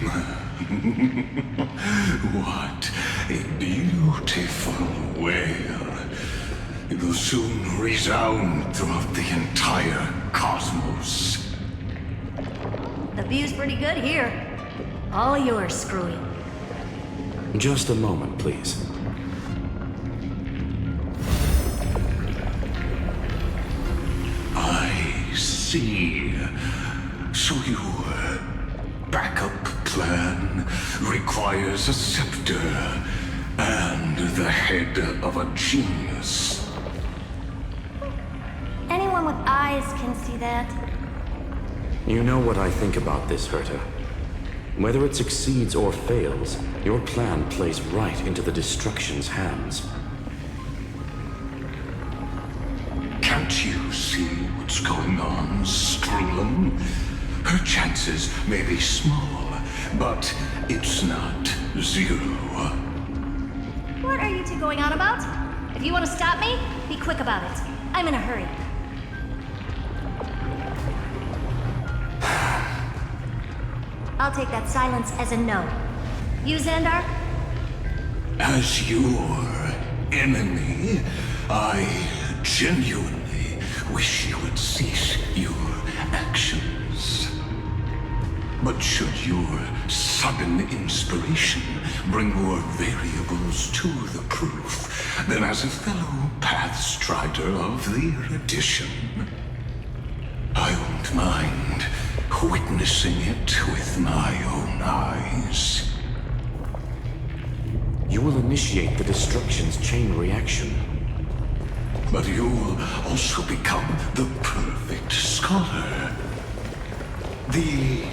like. What a beautiful wail. It will soon resound throughout the entire cosmos. The view's pretty good here. All yours, Screwy. Just a moment, please. I see. So your backup plan requires a scepter and the head of a genius. Anyone with eyes can see that. You know what I think about this, Herta. Whether it succeeds or fails, your plan plays right into the Destruction's hands. Can't you see what's going on, Strulum? Her chances may be small, but it's not zero. What are you two going on about? If you want to stop me, be quick about it. I'm in a hurry. I'll take that silence as a no. You, Xandar? As your enemy, I genuinely wish you would cease your actions. But should your sudden inspiration bring more variables to the proof, then as a fellow Pathstrider of the Edition, I won't mind witnessing it with my own eyes. You will initiate the Destruction's chain reaction. But you'll also become the perfect scholar. The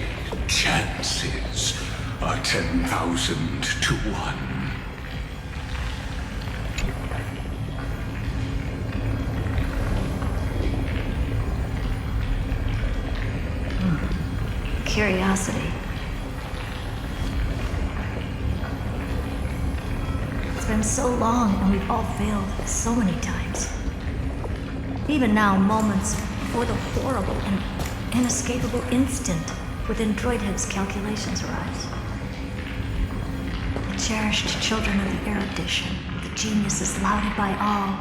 chances are 10,000 to 1. Curiosity. It's been so long and we've all failed so many times. Even now, moments before the horrible and inescapable instant within Droidhead's calculations arise. The cherished children of the erudition, the geniuses lauded by all.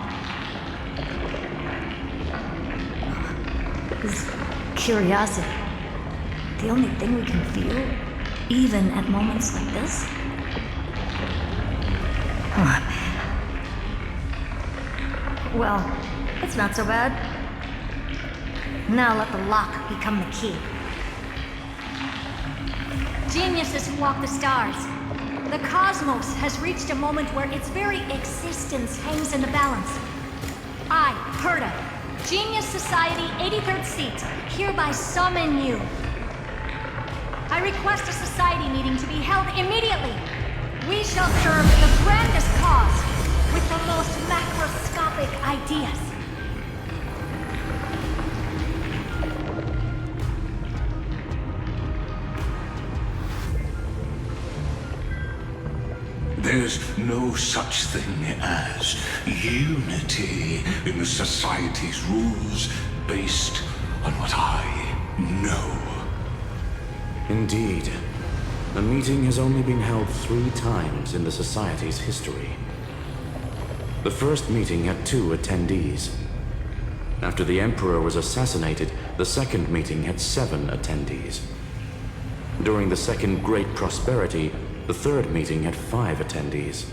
Is curiosity the only thing we can feel, even at moments like this? Well, it's not so bad. Now let the lock become the key. Geniuses who walk the stars. The cosmos has reached a moment where its very existence hangs in the balance. I, Herta, Genius Society 83rd seat, hereby summon you. I request a society meeting to be held immediately. We shall serve the grandest cause with the most macroscopic ideas. There's no such thing as unity in the Society's rules based on what I know. Indeed. A meeting has only been held 3 times in the Society's history. The first meeting had 2 attendees. After the Emperor was assassinated, the second meeting had 7 attendees. During the Second Great Prosperity, the third meeting had 5 attendees.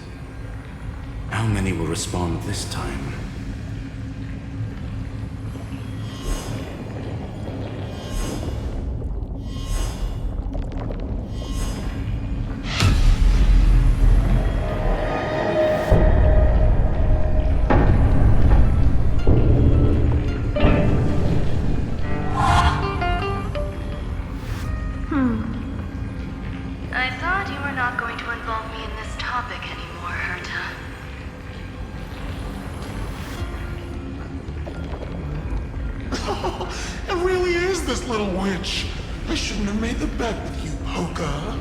How many will respond this time? I thought you were not going to involve me in this topic anymore, Herta. It really is this little witch. I shouldn't have made the bet with you, Poka.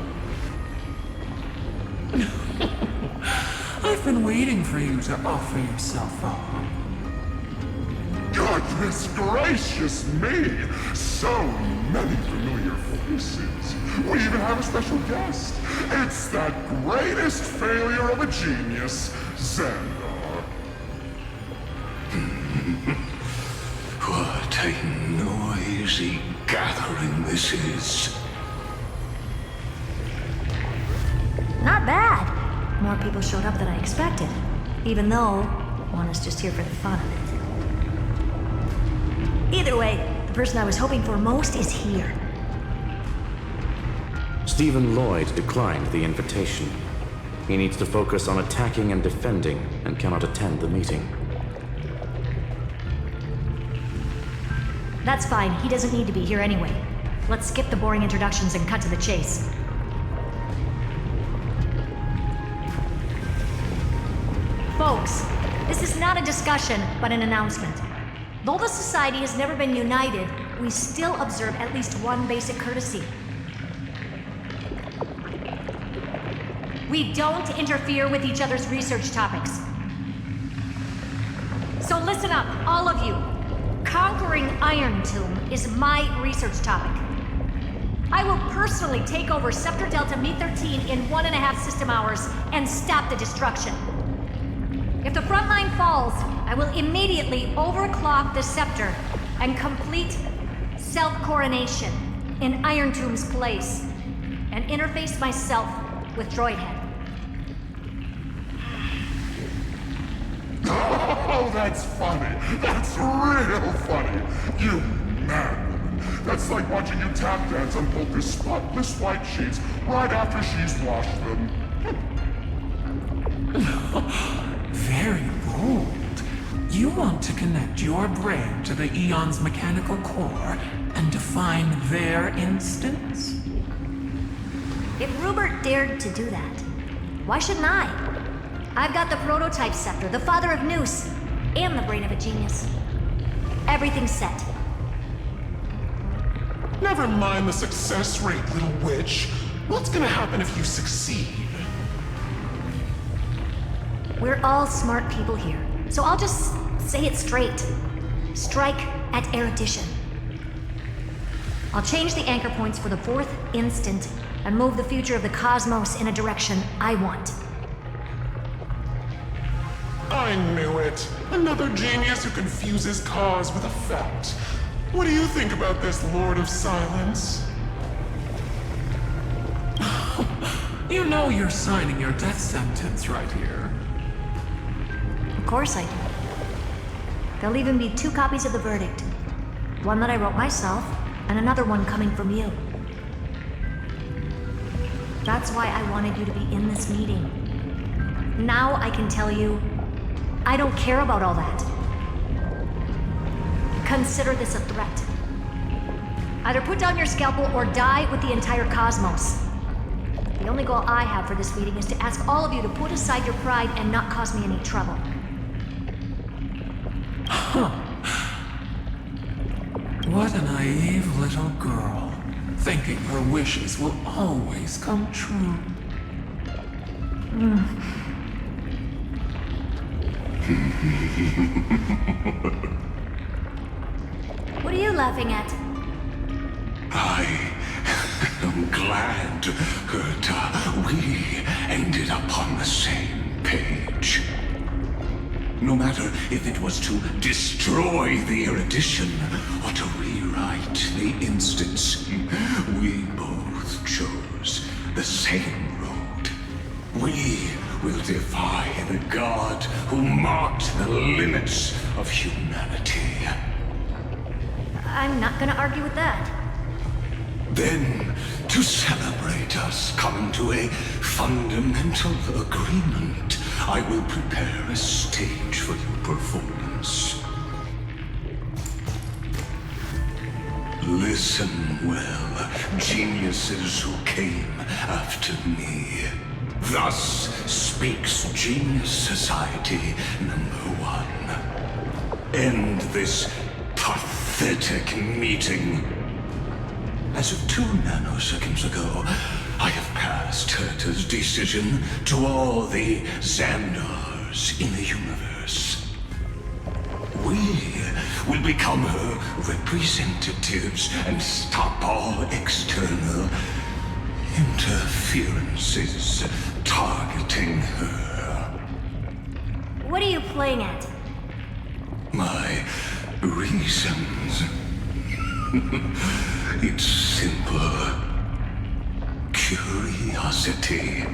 I've been waiting for you to offer yourself up. Goodness gracious me! So many familiar faces. We even have a special guest. It's that greatest failure of a genius, Xandar. What a noisy gathering this is. Not bad. More people showed up than I expected. Even though one is just here for the fun of it. Either way, the person I was hoping for most is here. Stephen Lloyd declined the invitation. He needs to focus on attacking and defending and cannot attend the meeting. That's fine. He doesn't need to be here anyway. Let's skip the boring introductions and cut to the chase. Folks, this is not a discussion, but an announcement. Though the Society has never been united, we still observe at least one basic courtesy. We don't interfere with each other's research topics. So listen up, all of you. Conquering Iron Tomb is my research topic. I will personally take over Scepter Delta Mi-13 in 1.5 system hours and stop the destruction. If the front line falls, I will immediately overclock the Scepter and complete self-coronation in Iron Tomb's place and interface myself with Droidhead. Oh, that's funny. That's real funny. You madwoman. That's like watching you tap dance on Polka's spotless white sheets right after she's washed them. Very bold. You want to connect your brain to the Eon's mechanical core and define their instance? If Rupert dared to do that, why shouldn't I? I've got the prototype scepter, the father of Noose, and the brain of a genius. Everything's set. Never mind the success rate, little witch. What's gonna happen if you succeed? We're all smart people here, so I'll just say it straight. Strike at erudition. I'll change the anchor points for the 4th instant and move the future of the cosmos in a direction I want. I knew it. Another genius who confuses cause with effect. What do you think about this, Lord of Silence? You know you're signing your death sentence right here. Of course I do. There'll even be 2 copies of the verdict. One that I wrote myself, and another one coming from you. That's why I wanted you to be in this meeting. Now I can tell you, I don't care about all that. Consider this a threat. Either put down your scalpel or die with the entire cosmos. The only goal I have for this meeting is to ask all of you to put aside your pride and not cause me any trouble. What a naive little girl, thinking her wishes will always come true. What are you laughing at? I am glad that we ended up on the same page. No matter if it was to destroy the erudition or to rewrite the instance, we both chose the same road. We will defy the god who marked the limits of humanity. I'm not gonna argue with that. Then, to celebrate us coming to a fundamental agreement, I will prepare a stage for your performance. Listen well, geniuses who came after me. Thus speaks Genius Society #1. End this pathetic meeting. As of 2 nanoseconds ago, I have passed Herta's decision to all the Xandars in the universe. We will become her representatives and stop all external interferences targeting her. What are you playing at? My reasons. It's simple. Curiosity.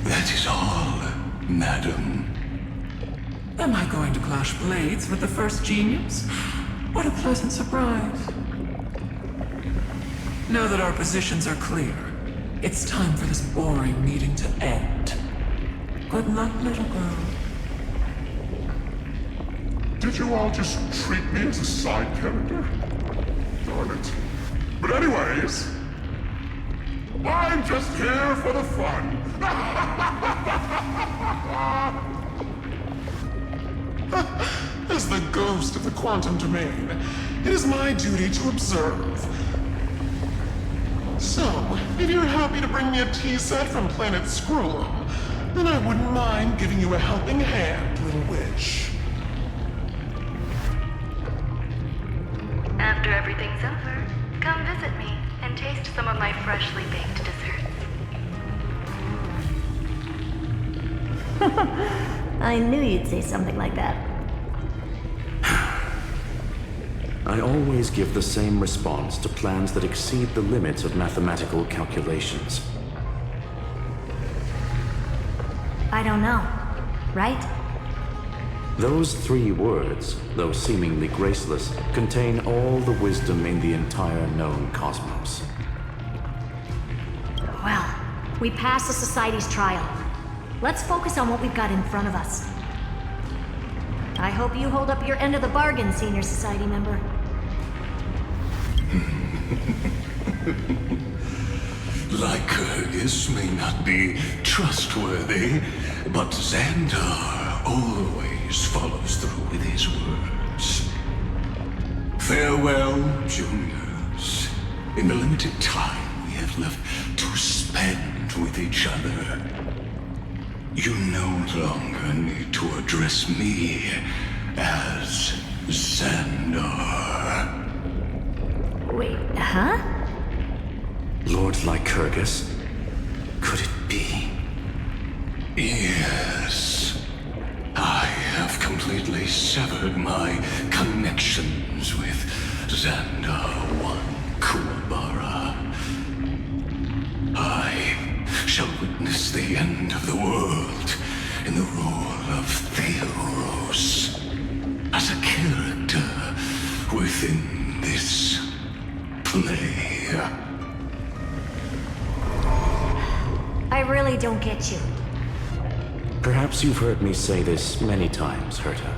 That is all, madam. Am I going to clash blades with the first genius? What a pleasant surprise. Now that our positions are clear, it's time for this boring meeting to end. Good luck, little girl. Did you all just treat me as a side character? Darn it. But anyways, I'm just here for the fun. As the ghost of the quantum domain, it is my duty to observe. So, if you're happy to bring me a tea set from planet Scrollum, then I wouldn't mind giving you a helping hand, little witch. After everything's over, come visit me and taste some of my freshly baked desserts. I knew you'd say something like that. I always give the same response to plans that exceed the limits of mathematical calculations. I don't know, right? Those 3 words, though seemingly graceless, contain all the wisdom in the entire known cosmos. Well, we passed the Society's trial. Let's focus on what we've got in front of us. I hope you hold up your end of the bargain, Senior Society member. Lycurgus may not be trustworthy, but Xandar always follows through with his words. Farewell, juniors. In the limited time we have left to spend with each other, you no longer need to address me as Xandar. Wait, huh? Lord Lycurgus? Could it be? Yes. I have completely severed my connections with Xandar I Kuwabara. I shall witness the end of the world in the role of Theoros, as a character within this play. I really don't get you. Perhaps you've heard me say this many times, Herta,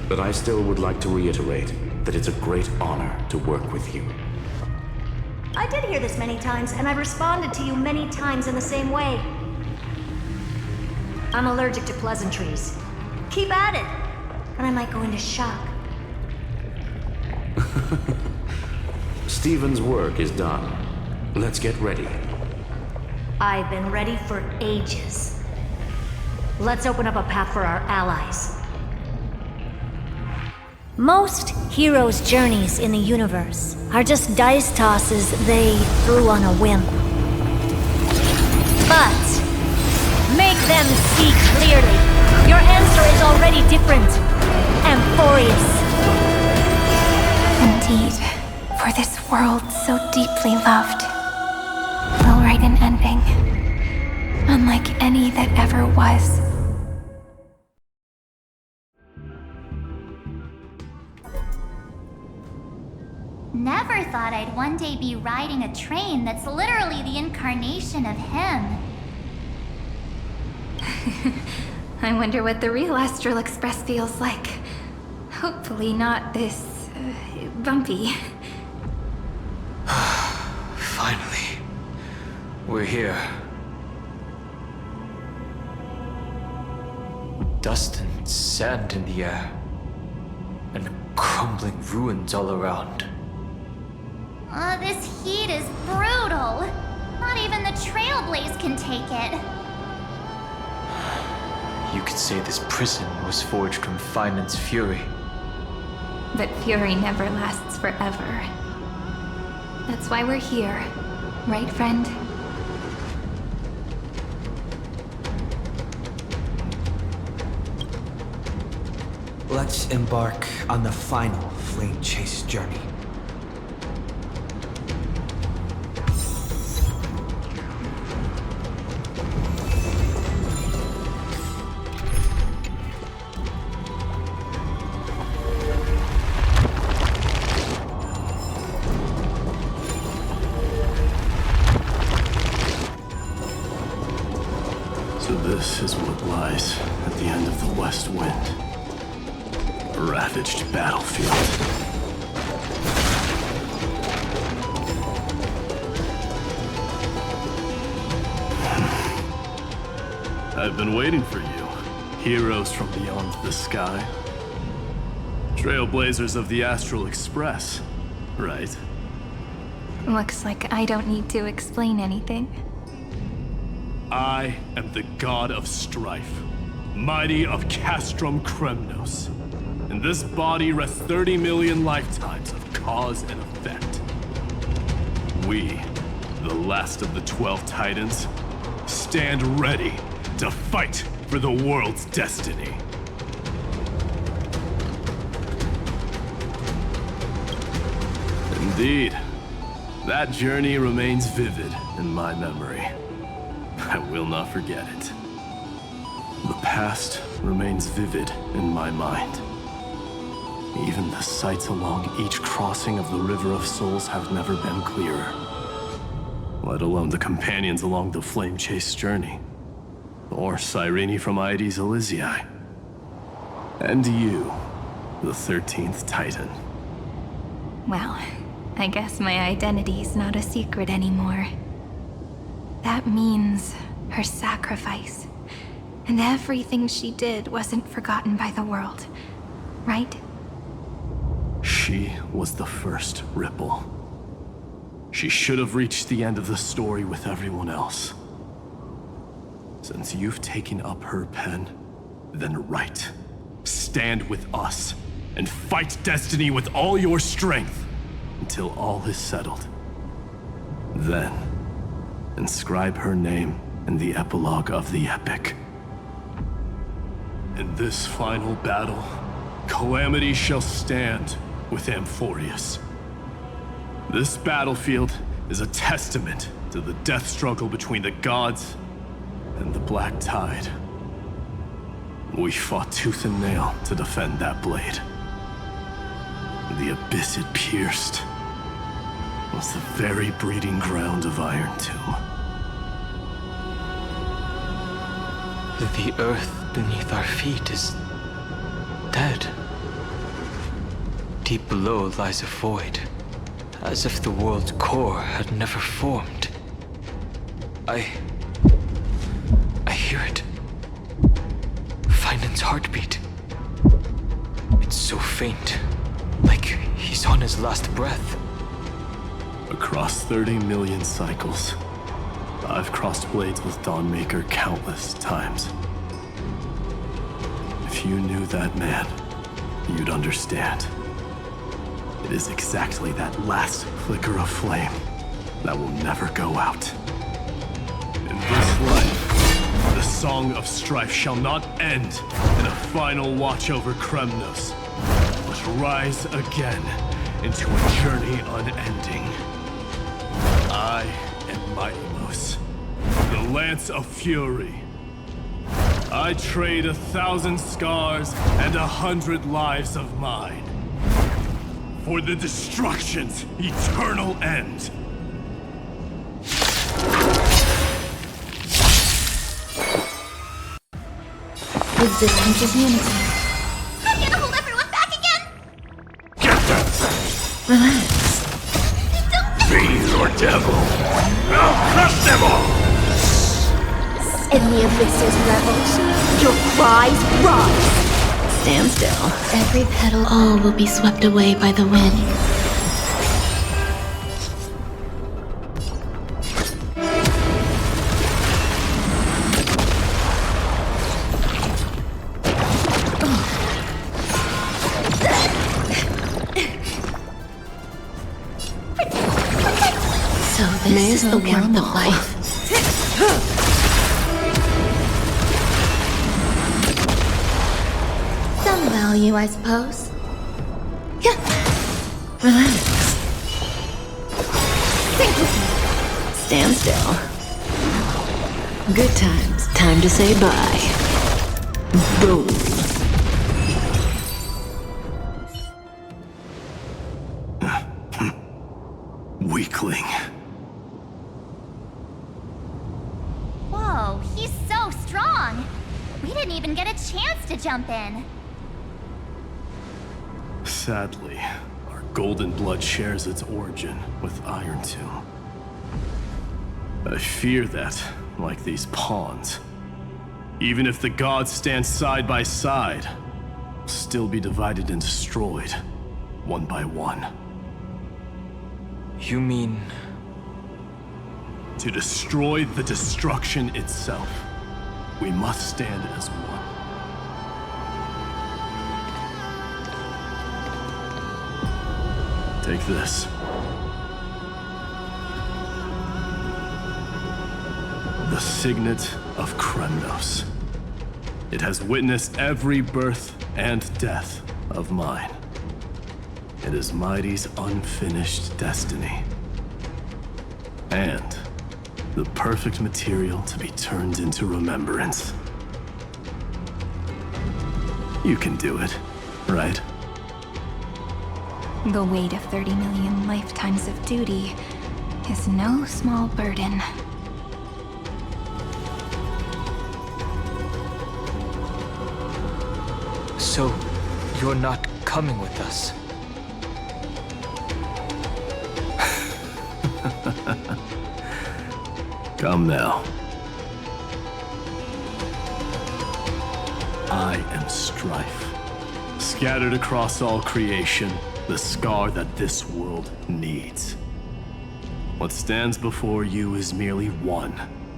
but I still would like to reiterate that it's a great honor to work with you. I did hear this many times, and I've responded to you many times in the same way. I'm allergic to pleasantries. Keep at it, and I might go into shock. Stephen's work is done. Let's get ready. I've been ready for ages. Let's open up a path for our allies. Most heroes' journeys in the universe are just dice tosses they threw on a whim. But make them see clearly. Your answer is already different, Amphoreus. Indeed, for this world so deeply loved, we'll write an ending, unlike any that ever was. Never thought I'd one day be riding a train that's literally the incarnation of him. I wonder what the real Astral Express feels like. Hopefully not this... bumpy. Finally. We're here. Dust and sand in the air. And crumbling ruins all around. This heat is brutal. Not even the Trailblaze can take it. You could say this prison was forged from Finance fury. But fury never lasts forever. That's why we're here, right, friend? let's embark on the final flame chase journey. So this is what lies at the end of the West Wind. A ravaged battlefield. I've been waiting for you. Heroes from beyond the sky. Trailblazers of the Astral Express, right? Looks like I don't need to explain anything. I am the god of strife, mighty of Castrum Kremnos. In this body rest 30 million lifetimes of cause and effect. We, the last of the 12 Titans, stand ready to fight for the world's destiny. Indeed, that journey remains vivid in my memory. I will not forget it. The past remains vivid in my mind. Even the sights along each crossing of the River of Souls have never been clearer. Let alone the companions along the flame chase journey. Or Cyrene from Aedes Elysiae. And you, the 13th Titan. Well, I guess my identity's not a secret anymore. That means her sacrifice. And everything she did wasn't forgotten by the world, right? She was the first Ripple. She should have reached the end of the story with everyone else. Since you've taken up her pen, then write. Stand with us, and fight destiny with all your strength, until all is settled. Then, inscribe her name in the epilogue of the epic. In this final battle, Calamity shall stand with Amphoreus. This battlefield is a testament to the death struggle between the gods and the Black Tide. We fought tooth and nail to defend that blade. The abyss it pierced was the very breeding ground of Iron Tomb. The earth beneath our feet is dead. Deep below lies a void, as if the world's core had never formed. I hear it. Finan's heartbeat. It's so faint, like he's on his last breath. Across 30 million cycles, I've crossed blades with Dawnmaker countless times. If you knew that man, you'd understand. It is exactly that last flicker of flame that will never go out. In this life, the song of strife shall not end in a final watch over Kremnos, but rise again into a journey unending. I am Mightimos, the Lance of Fury. I trade 1,000 scars and 100 lives of mine for the destruction's eternal end. Resistance is unity. I'm gonna hold everyone back again! Get them! Relax. Fiend or devil! I'll crush them all! In the abyss's revel, your cries rise. Stand still. Every petal, all will be swept away by the wind. So this is the warmth of life. Some value, I suppose. Yeah. Relax. Think with me. Stand still. Good times. Time to say bye. Boom. Weakling. Whoa, he's so strong! We didn't even get a chance to jump in. Sadly, our golden blood shares its origin with Iron Tomb. I fear that, like these pawns, even if the gods stand side by side, will still be divided and destroyed, one by one. You mean... To destroy the destruction itself, we must stand as one. Take this. The Signet of Kremnos. It has witnessed every birth and death of mine. It is Mighty's unfinished destiny. And the perfect material to be turned into remembrance. You can do it, right? The weight of 30 million lifetimes of duty is no small burden. So, you're not coming with us? Come now. I am strife. Scattered across all creation, the scar that this world needs. What stands before you is merely one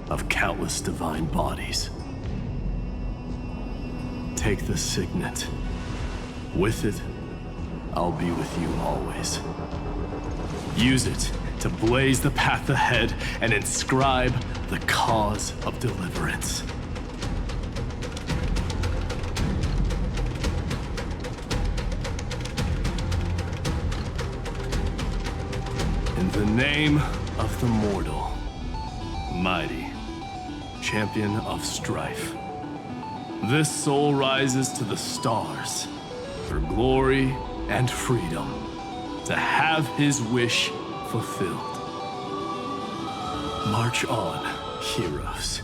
of countless divine bodies. Take the signet. With it, I'll be with you always. Use it to blaze the path ahead and inscribe the cause of deliverance. In the name of the mortal, Mighty, champion of strife, this soul rises to the stars for glory and freedom, to have his wish fulfilled. March on, heroes.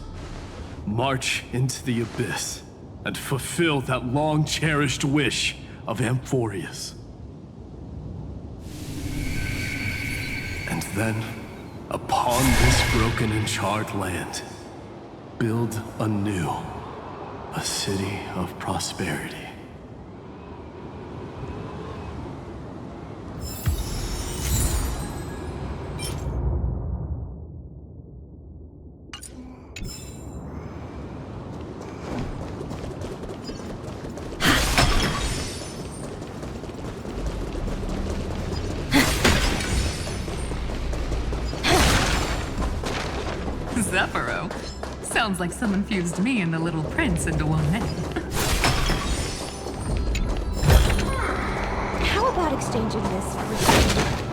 March into the abyss and fulfill that long-cherished wish of Amphoreus. And then, upon this broken and charred land, build anew a city of prosperity. Zephyro. Sounds like someone fused me and the Little Prince into one man. How about exchanging this for...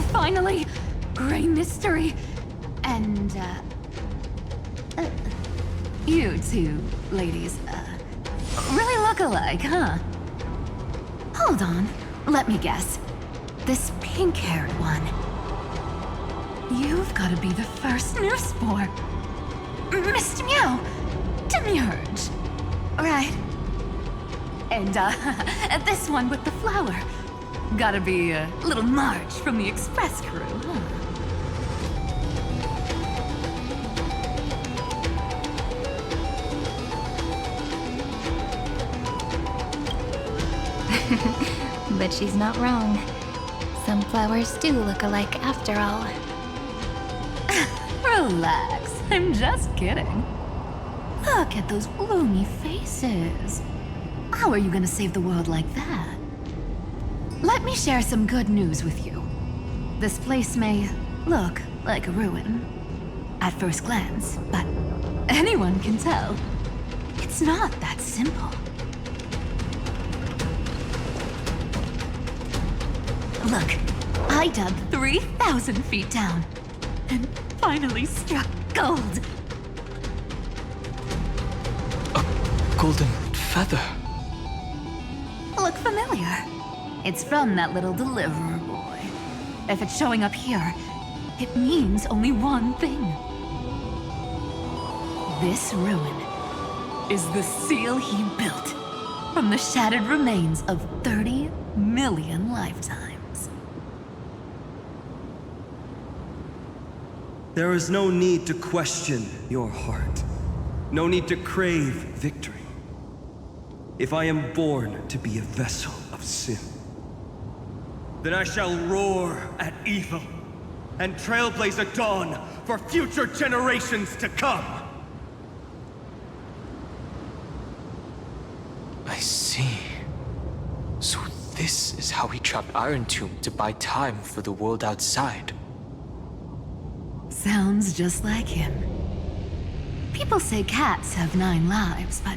Oh, finally! Gray mystery. And, you two ladies, really look alike, huh? Hold on, let me guess. This pink-haired one. You've got to be the first new spore. Mr. Meow, Demiurge. Right. And, this one with the flower. Gotta be a little Marge from the Express crew, huh? But she's not wrong. Some flowers do look alike after all. Relax, I'm just kidding. Look at those bloomy faces. How are you gonna save the world like that? Let me share some good news with you. This place may look like a ruin at first glance, but anyone can tell it's not that simple. Look, I dug 3,000 feet down and finally struck gold. A golden feather. Look familiar. It's from that little deliverer boy. If it's showing up here, it means only one thing. This ruin is the seal he built from the shattered remains of 30 million lifetimes. There is no need to question your heart. No need to crave victory. If I am born to be a vessel of sin, then I shall roar at evil and trailblaze a dawn for future generations to come. I see. So this is how he trapped Iron Tomb to buy time for the world outside. Sounds just like him. People say cats have 9 lives, but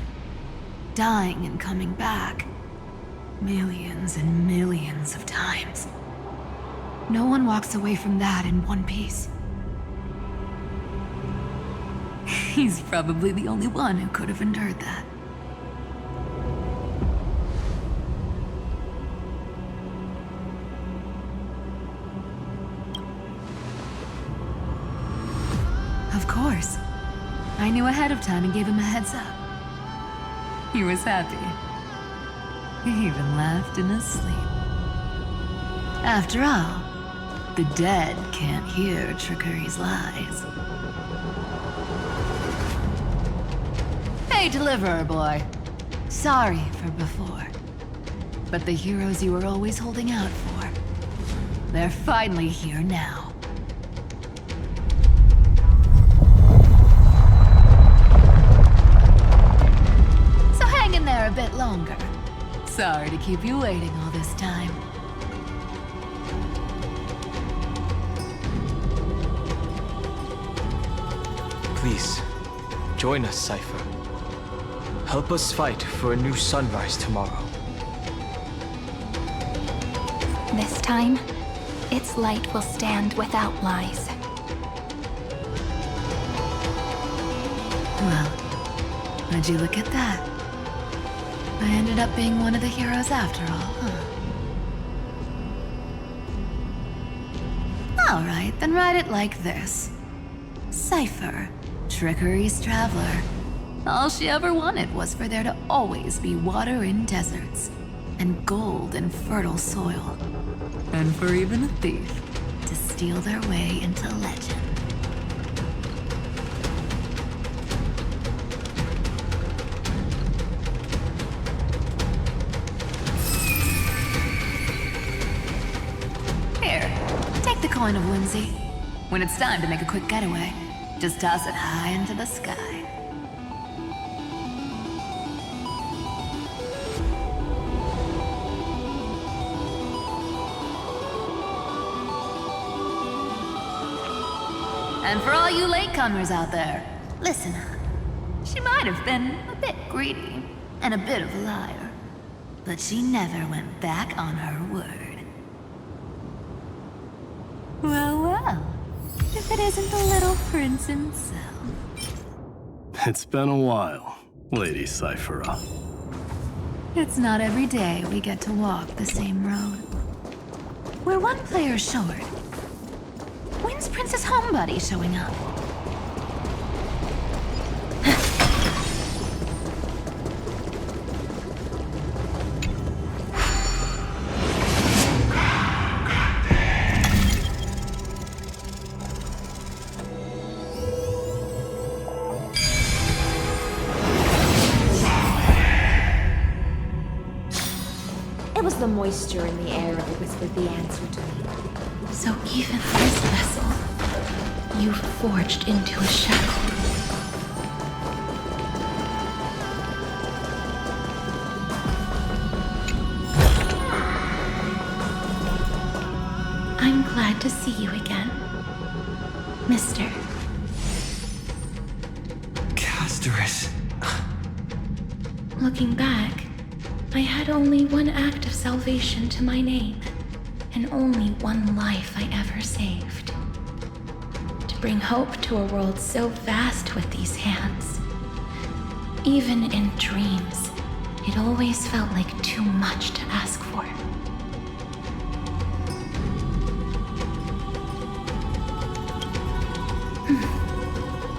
dying and coming back millions and millions of times. No one walks away from that in one piece. He's probably the only one who could have endured that. Of course. I knew ahead of time and gave him a heads up. He was happy. He even laughed in his sleep. After all, the dead can't hear Trickery's lies. Hey, Deliverer Boy. Sorry for before. But the heroes you were always holding out for, they're finally here now. So hang in there a bit longer. Sorry to keep you waiting all this time. Please, join us, Cypher. Help us fight for a new sunrise tomorrow. This time, its light will stand without lies. Well, would you look at that? I ended up being one of the heroes after all, huh? Alright, then write it like this. Cypher, Trickery's traveler. All she ever wanted was for there to always be water in deserts, and gold in fertile soil. And for even a thief to steal their way into legend. Here, take the coin of whimsy. When it's time to make a quick getaway, just toss it high into the sky. And for all you latecomers out there, listen up. She might have been a bit greedy and a bit of a liar, but she never went back on her word. Well, if it isn't the little prince himself. It's been a while, Lady Cyphera. It's not every day we get to walk the same road. We're one player short. When's Princess Homebuddy showing up? It was the moisture in the air that whispered the answer to me. So even this vessel, you've forged into a shackle. I'm glad to see you again, Mister. Casterus. Looking back, I had only one act of salvation to my name, and only one life I ever saved. To bring hope to a world so vast with these hands. Even in dreams, it always felt like too much to ask for.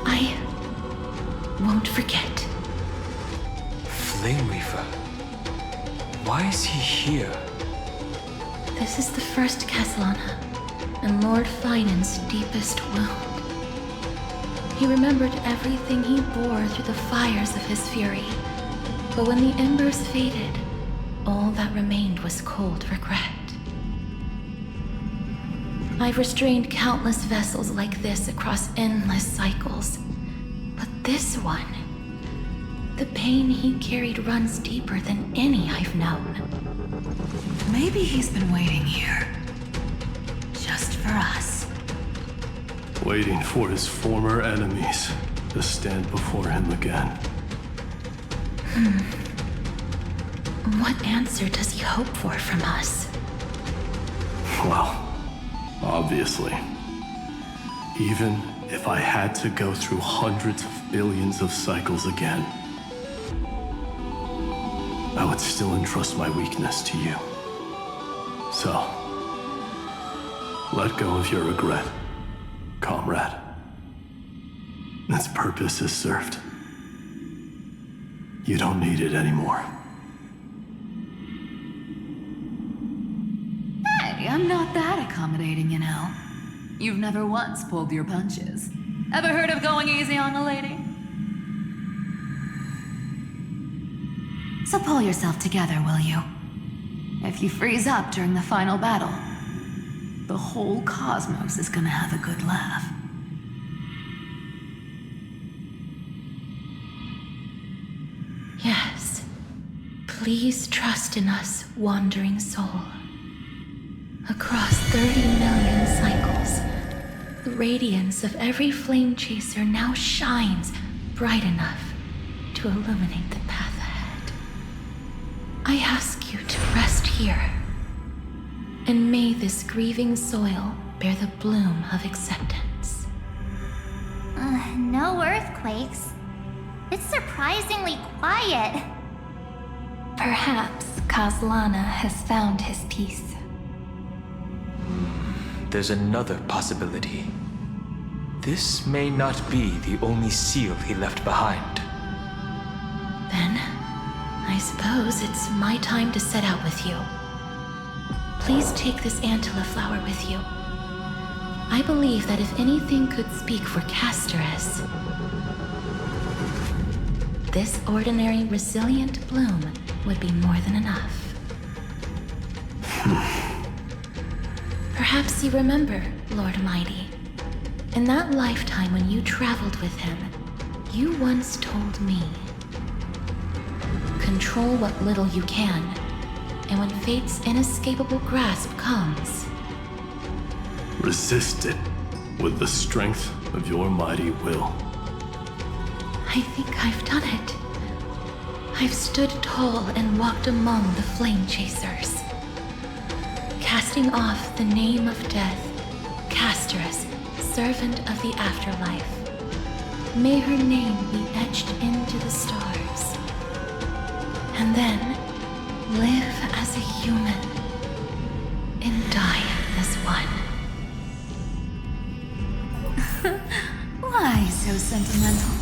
I won't forget. Flame Reaver. Why is he here? This is the first Castellana, and Lord Finan's deepest wound. He remembered everything he bore through the fires of his fury, but when the embers faded, all that remained was cold regret. I've restrained countless vessels like this across endless cycles, but this one, the pain he carried runs deeper than any I've known. Maybe he's been waiting here. Just for us. Waiting for his former enemies to stand before him again. What answer does he hope for from us? Well, obviously. Even if I had to go through hundreds of billions of cycles again, I would still entrust my weakness to you. So, let go of your regret, comrade. Its purpose is served. You don't need it anymore. Hey, I'm not that accommodating, you know. You've never once pulled your punches. Ever heard of going easy on a lady? So pull yourself together, will you? If you freeze up during the final battle, the whole cosmos is gonna have a good laugh. Yes. Please trust in us, wandering soul. Across 30 million cycles, the radiance of every flame chaser now shines bright enough to illuminate the path ahead. I ask you to rest here, and may this grieving soil bear the bloom of acceptance. No earthquakes. It's surprisingly quiet. Perhaps Castellana has found his peace. There's another possibility. This may not be the only seal he left behind. Then, I suppose it's my time to set out with you. Please take this Antilla flower with you. I believe that if anything could speak for Casterus, this ordinary, resilient bloom would be more than enough. Perhaps you remember, Lord Mighty. In that lifetime when you traveled with him, you once told me, control what little you can, and when fate's inescapable grasp comes, resist it with the strength of your mighty will. I think I've done it. I've stood tall and walked among the flame chasers, casting off the name of death, Casterus, servant of the afterlife. May her name be etched into the stars. And then live as a human and die as one. Why so sentimental?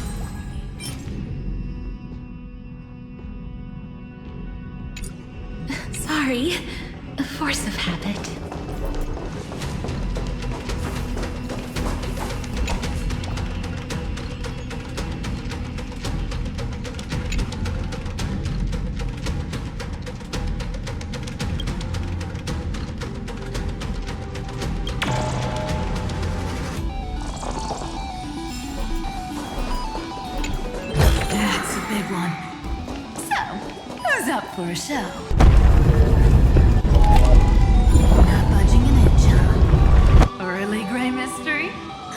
Sorry, a force of habit. That's a big one. So, who's up for a show? Not budging an inch, huh? Early gray mystery?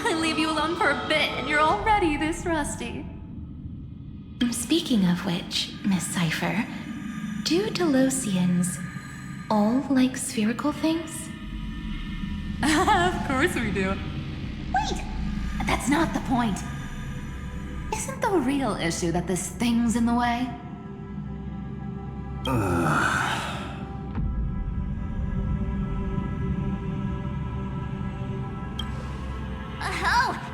I leave you alone for a bit and you're already this rusty. Speaking of which, Miss Cypher, do Delosians all like spherical things? Of course we do. Wait! That's not the point. Isn't the real issue that this thing's in the way? Oh,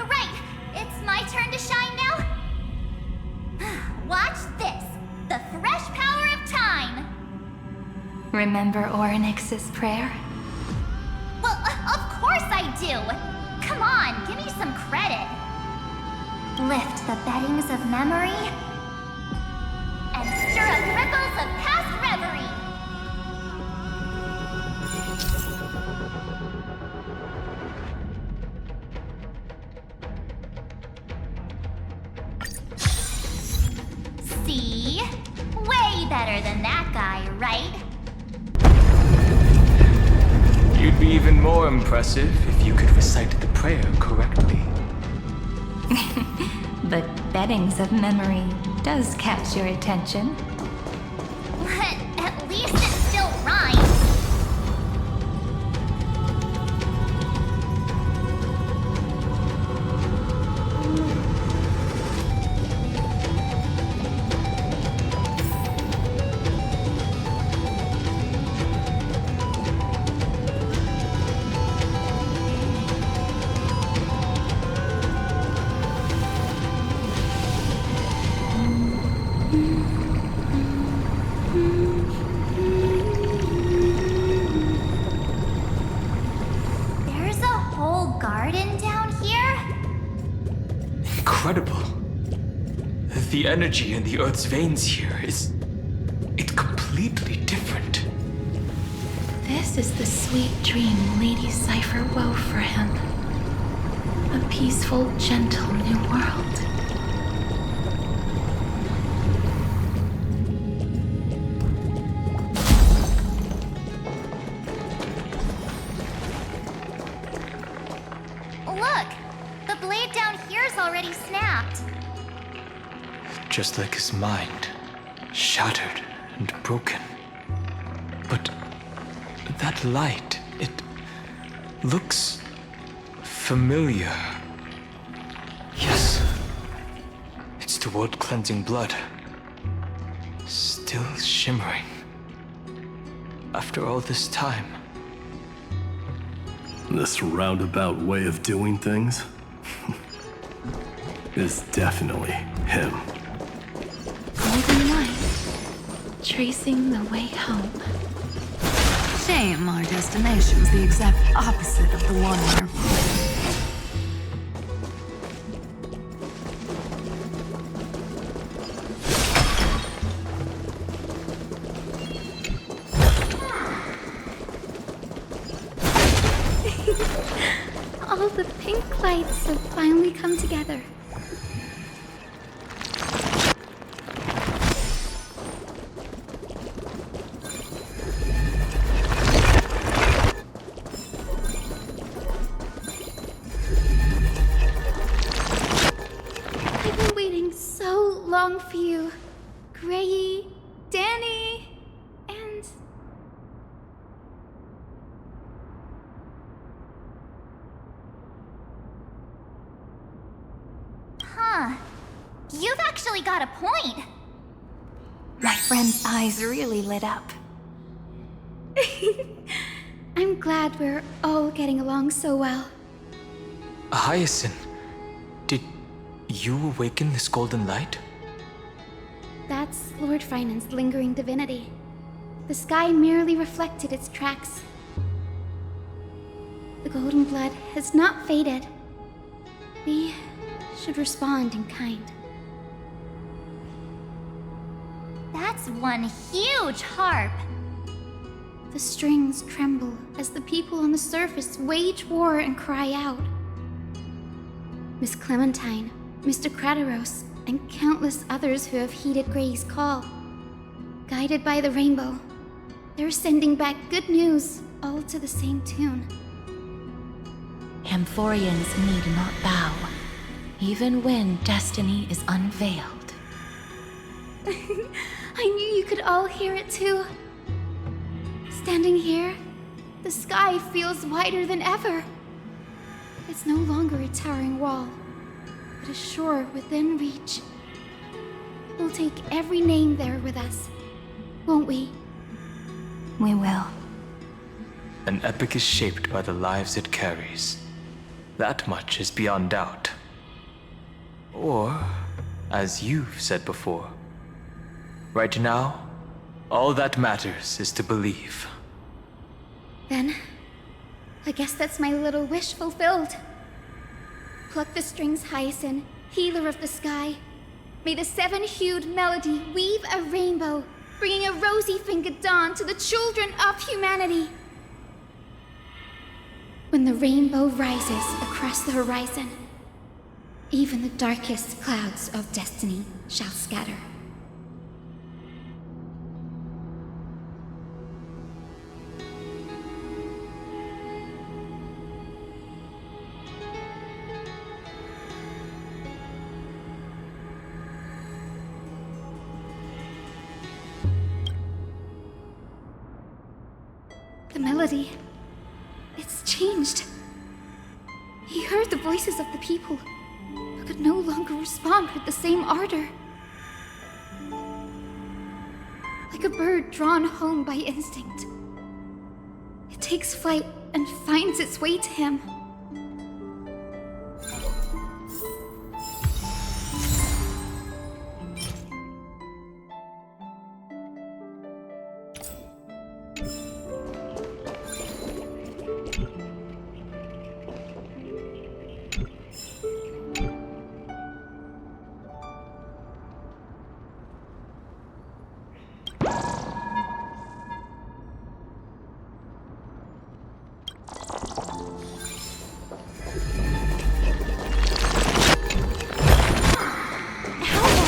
right! It's my turn to shine now? Watch this! The fresh power of time! Remember Orynyx's prayer? Well, of course I do! Come on, give me some credit. Lift the beddings of memory and stir up ripples of past reverie. See? Way better than that guy, right? You'd be even more impressive if you could recite the prayer correctly. But beddings of memory does catch your attention. But at least it still rhymes. Incredible. The energy in the Earth's veins here is... it's completely different. This is the sweet dream Lady Cypher wove for him. A peaceful, gentle new world. Look! The blade down here's already snapped. Just like his mind, shattered and broken. But that light, it looks familiar. Yes, it's the world-cleansing blood. Still shimmering. After all this time. This roundabout way of doing things is definitely him. Golden light, tracing the way home. Shame our destination's the exact opposite of the one we're All the pink lights have finally come together. I've been waiting so long for you, Grayy, Danny, and... Huh. You've actually got a point. My friend's eyes really lit up. I'm glad we're all getting along so well. Hyacinth, did you awaken this golden light? That's Lord Finan's lingering divinity. The sky merely reflected its tracks. The golden blood has not faded. We should respond in kind. That's one huge harp. The strings tremble as the people on the surface wage war and cry out. Miss Clementine, Mr. Krateros, and countless others who have heeded Grey's call. Guided by the rainbow, they're sending back good news, all to the same tune. Amphoreans need not bow, even when destiny is unveiled. I knew you could all hear it too. Standing here, the sky feels wider than ever. It's no longer a towering wall, but a shore within reach. We'll take every name there with us, won't we? We will. An epic is shaped by the lives it carries. That much is beyond doubt. Or, as you've said before, right now, all that matters is to believe. Then, I guess that's my little wish fulfilled. Pluck the strings, Hyacinth, healer of the sky. May the seven-hued melody weave a rainbow, bringing a rosy-fingered dawn to the children of humanity. When the rainbow rises across the horizon, even the darkest clouds of destiny shall scatter. The melody, it's changed. He heard the voices of the people, but could no longer respond with the same ardor. Like a bird drawn home by instinct, it takes flight and finds its way to him.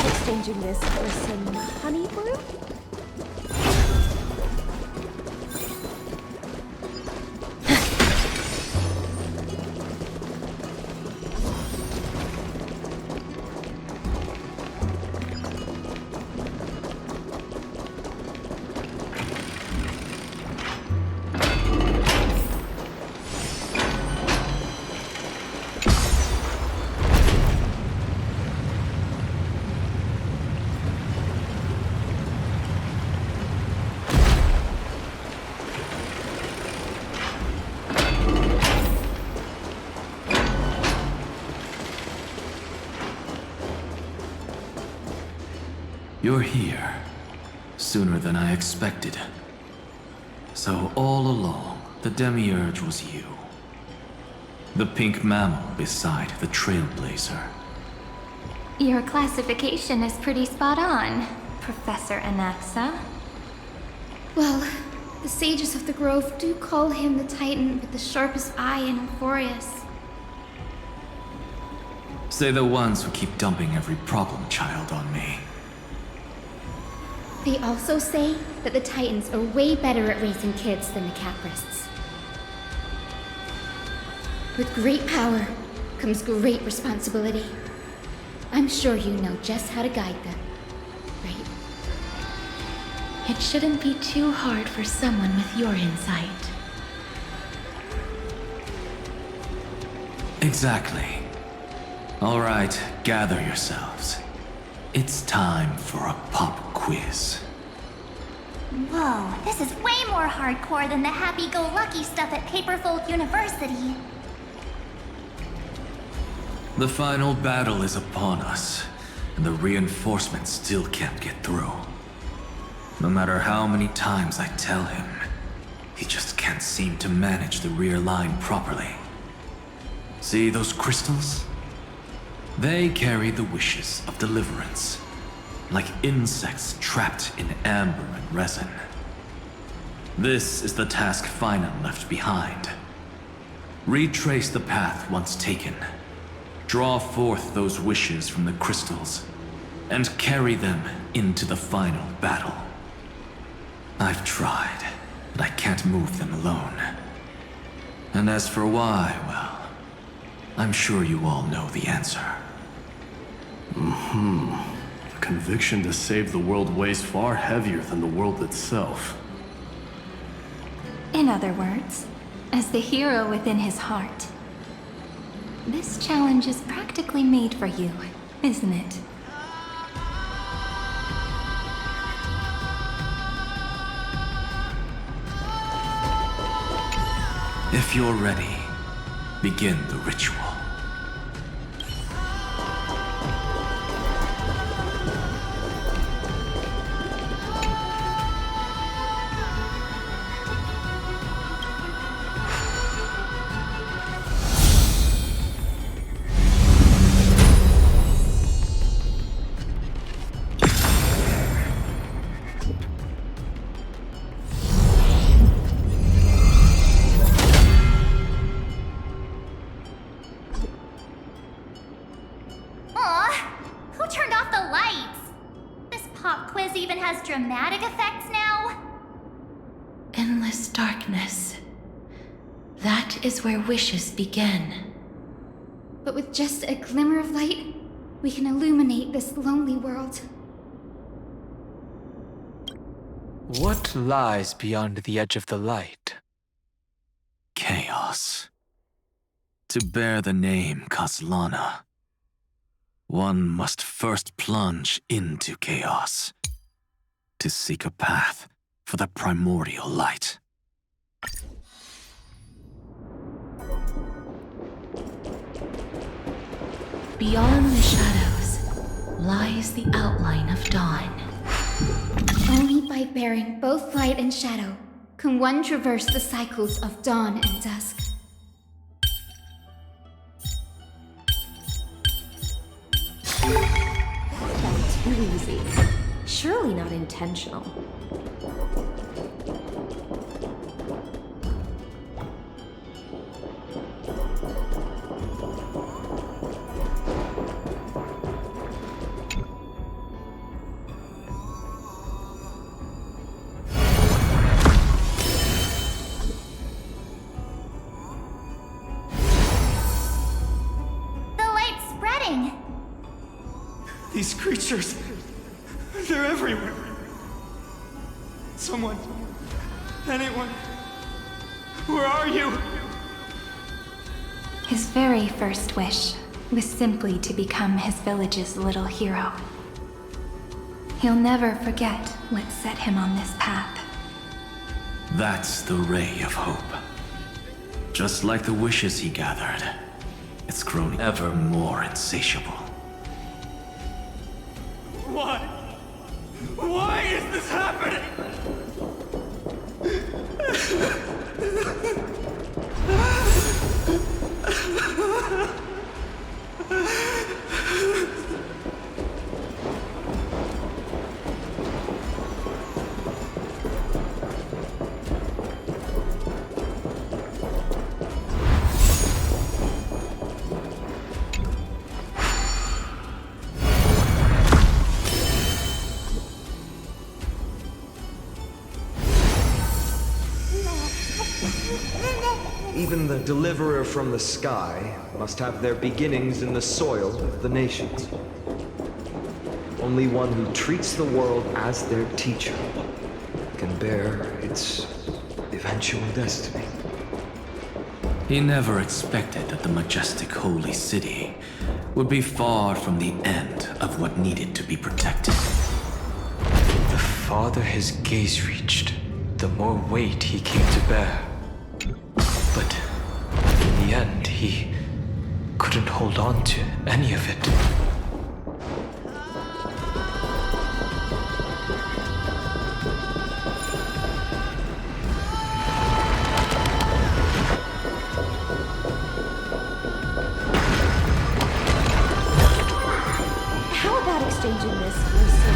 Exchanging this for some honey brew? You're here. Sooner than I expected. So all along, the Demiurge was you. The pink mammal beside the Trailblazer. Your classification is pretty spot on, Professor Anaxa. Well, the sages of the Grove do call him the Titan with the sharpest eye in Amphoreus. Say the ones who keep dumping every problem child on me. They also say that the Titans are way better at raising kids than the Caprists. With great power comes great responsibility. I'm sure you know just how to guide them, right? It shouldn't be too hard for someone with your insight. Exactly. All right, gather yourselves. It's time for a pop quiz. Whoa, this is way more hardcore than the happy-go-lucky stuff at Paperfold University. The final battle is upon us, and the reinforcements still can't get through. No matter how many times I tell him, he just can't seem to manage the rear line properly. See those crystals? They carry the wishes of deliverance, like insects trapped in amber and resin. This is the task Finan left behind. Retrace the path once taken. Draw forth those wishes from the crystals, and carry them into the final battle. I've tried, but I can't move them alone. And as for why, well, I'm sure you all know the answer. The conviction to save the world weighs far heavier than the world itself. In other words, as the hero within his heart, this challenge is practically made for you, isn't it? If you're ready, begin the ritual. Dramatic effects now? Endless darkness. That is where wishes begin. But with just a glimmer of light, we can illuminate this lonely world. What lies beyond the edge of the light? Chaos. To bear the name Kaslana, one must first plunge into chaos to seek a path for the primordial light. Beyond the shadows lies the outline of dawn. Only by bearing both light and shadow can one traverse the cycles of dawn and dusk. That felt too easy. Surely not intentional. These creatures, they're everywhere. Someone, anyone, where are you? His very first wish was simply to become his village's little hero. He'll never forget what set him on this path. That's the ray of hope. Just like the wishes he gathered, it's grown ever more insatiable. Why? Why is this happening? Even the deliverer from the sky must have their beginnings in the soil of the nations. Only one who treats the world as their teacher can bear its eventual destiny. He never expected that the majestic holy city would be far from the end of what needed to be protected. The farther his gaze reached, the more weight he came to bear. But in the end, he couldn't hold on to any of it. How about exchanging this for some...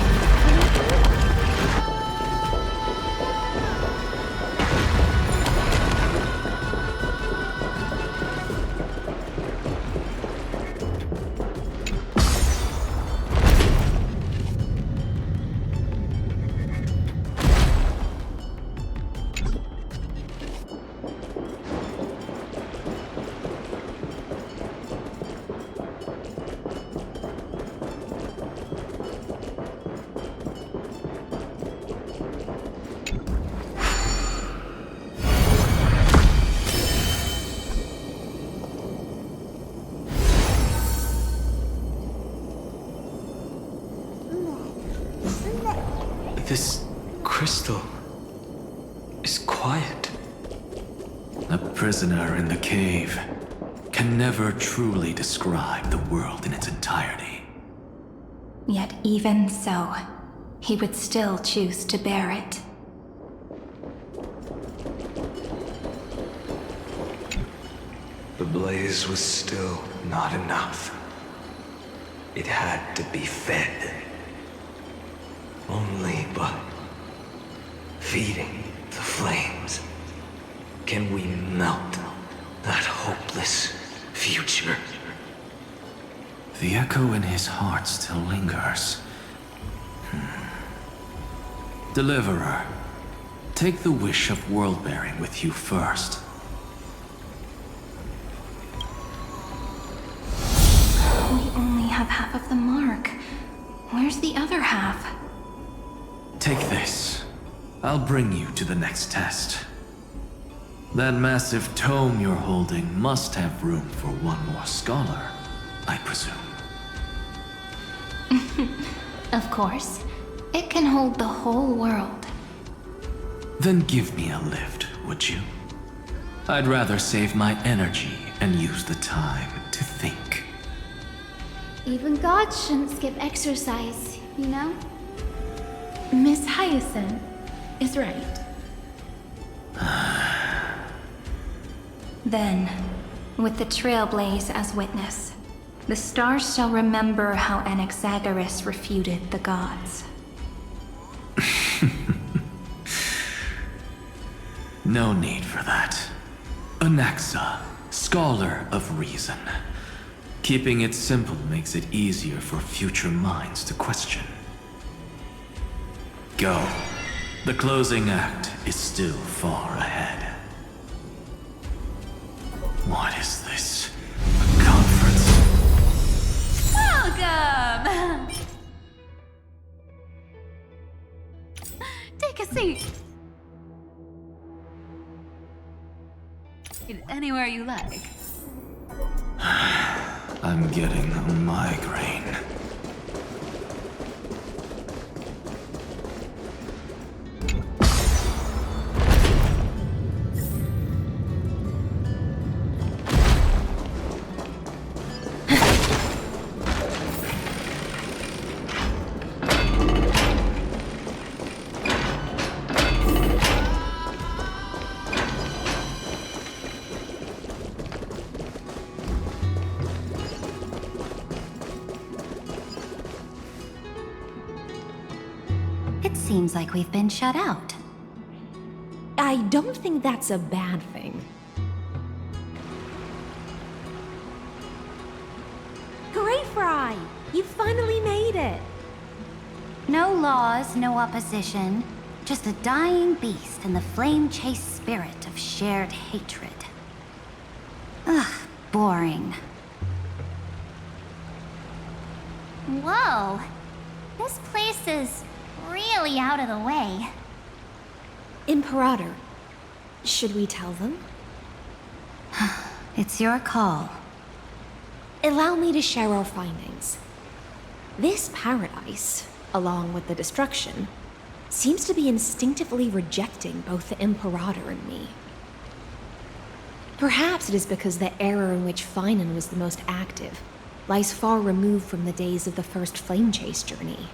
This crystal is quiet. A prisoner in the cave can never truly describe the world in its entirety. Yet even so, he would still choose to bear it. The blaze was still not enough. It had to be fed. Only by feeding the flames can we melt that hopeless future. The echo in his heart still lingers. Deliverer, take the wish of world-bearing with you first. We only have half of the mark. Where's the other half? Take this. I'll bring you to the next test. That massive tome you're holding must have room for one more scholar, I presume. Of course. It can hold the whole world. Then give me a lift, would you? I'd rather save my energy and use the time to think. Even gods shouldn't skip exercise, you know? Miss Hyacinth is right. Then, with the Trailblaze as witness, the stars shall remember how Anaxagoras refuted the gods. No need for that. Anaxa, scholar of reason. Keeping it simple makes it easier for future minds to question. Go. The closing act is still far ahead. What is this? A conference? Welcome! Take a seat. Anywhere you like. I'm getting a migraine. Seems like we've been shut out. I don't think that's a bad thing. Hooray, Fry! You finally made it! No laws, no opposition. Just a dying beast and the flame-chased spirit of shared hatred. Ugh, boring. Whoa! This place is really out of the way. Imperator, should we tell them? It's your call. Allow me to share our findings. This paradise, along with the destruction, seems to be instinctively rejecting both the Imperator and me. Perhaps it is because the era in which Finan was the most active lies far removed from the days of the first Flame Chase journey.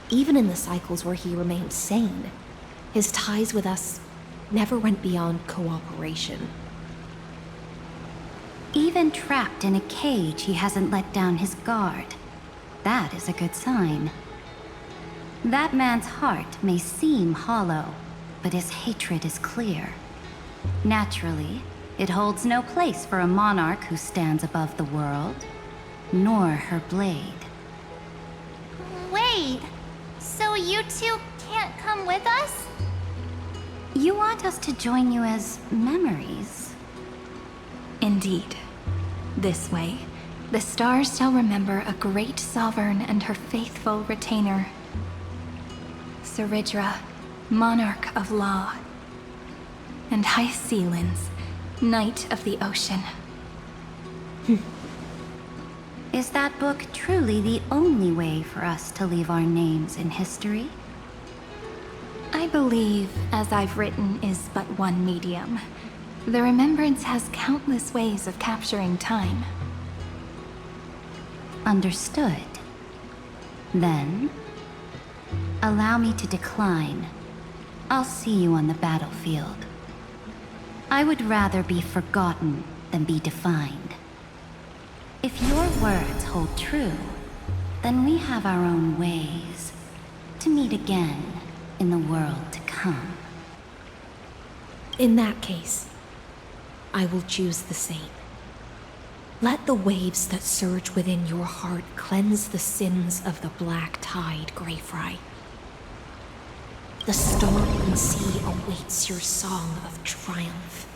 Even in the cycles where he remained sane, his ties with us never went beyond cooperation. Even trapped in a cage, he hasn't let down his guard. That is a good sign. That man's heart may seem hollow, but his hatred is clear. Naturally, it holds no place for a monarch who stands above the world, nor her blade. Wait, so you two can't come with us? You want us to join you as memories? Indeed. This way, the stars shall remember a great sovereign and her faithful retainer. Seridra, monarch of law. And Hycelins, knight of the ocean. Is that book truly the only way for us to leave our names in history? I believe, as I've written, is but one medium. The remembrance has countless ways of capturing time. Understood. Then, allow me to decline. I'll see you on the battlefield. I would rather be forgotten than be defined. If your words hold true, then we have our own ways to meet again in the world to come. In that case, I will choose the same. Let the waves that surge within your heart cleanse the sins of the black tide, Greyfry. The stormy sea awaits your song of triumph.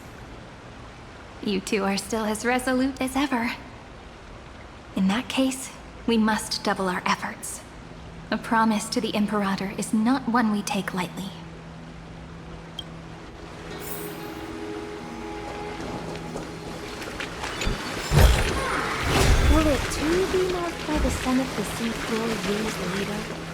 You two are still as resolute as ever. In that case, we must double our efforts. A promise to the Imperator is not one we take lightly. Will it too be marked by the sun of the seafloor years later?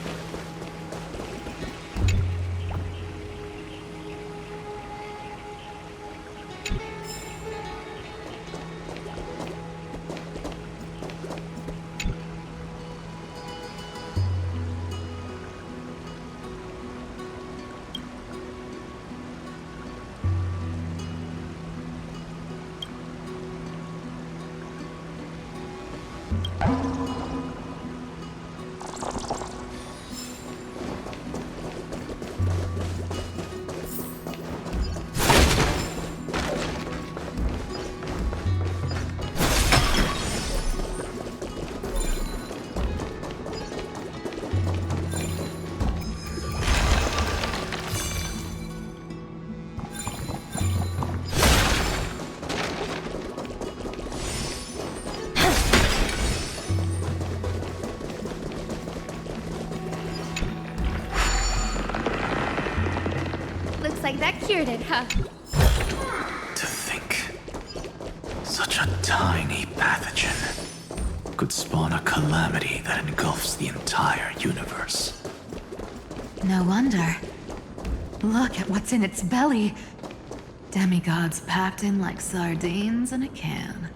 Like that cured it, huh? To think, such a tiny pathogen could spawn a calamity that engulfs the entire universe. No wonder. Look at what's in its belly. Demigods packed in like sardines in a can.